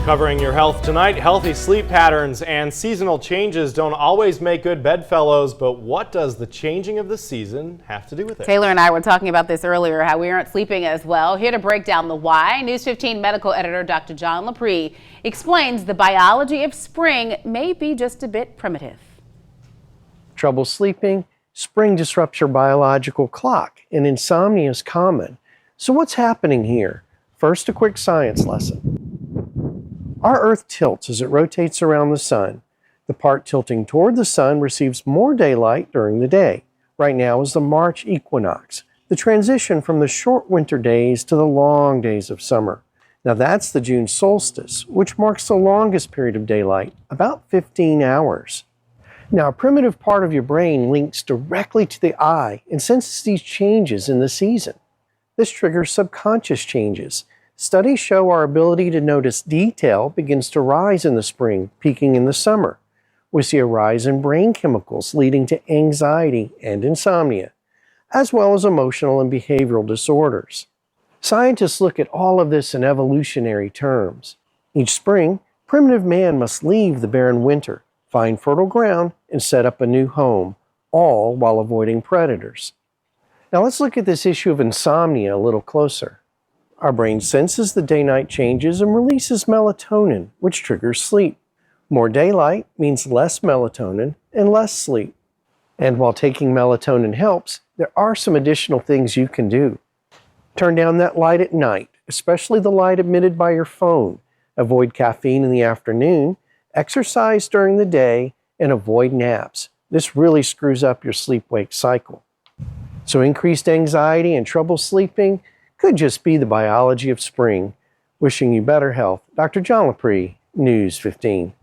Covering your health tonight, healthy sleep patterns and seasonal changes don't always make good bedfellows, but what does the changing of the season have to do with it? Taylor and I were talking about this earlier, how we aren't sleeping as well. Here to break down the why, News 15 medical editor Dr. John Lepre explains the biology of spring may be just a bit primitive. Trouble sleeping? Spring disrupts your biological clock, and insomnia is common. So what's happening here? First, a quick science lesson. Our Earth tilts as it rotates around the sun. The part tilting toward the sun receives more daylight during the day. Right now is the March equinox, the transition from the short winter days to the long days of summer. Now that's the June solstice, which marks the longest period of daylight, about 15 hours. Now, a primitive part of your brain links directly to the eye and senses these changes in the season. This triggers subconscious changes. Studies show our ability to notice detail begins to rise in the spring, peaking in the summer. We see a rise in brain chemicals leading to anxiety and insomnia, as well as emotional and behavioral disorders. Scientists look at all of this in evolutionary terms. Each spring, primitive man must leave the barren winter, find fertile ground, and set up a new home, all while avoiding predators. Now let's look at this issue of insomnia a little closer. Our brain senses the day-night changes and releases melatonin, which triggers sleep. More daylight means less melatonin and less sleep. And while taking melatonin helps, there are some additional things you can do. Turn down that light at night, especially the light emitted by your phone. Avoid caffeine in the afternoon, exercise during the day, and avoid naps. This really screws up your sleep-wake cycle. So increased anxiety and trouble sleeping could just be the biology of spring. Wishing you better health. Dr. John Lepre, News 15.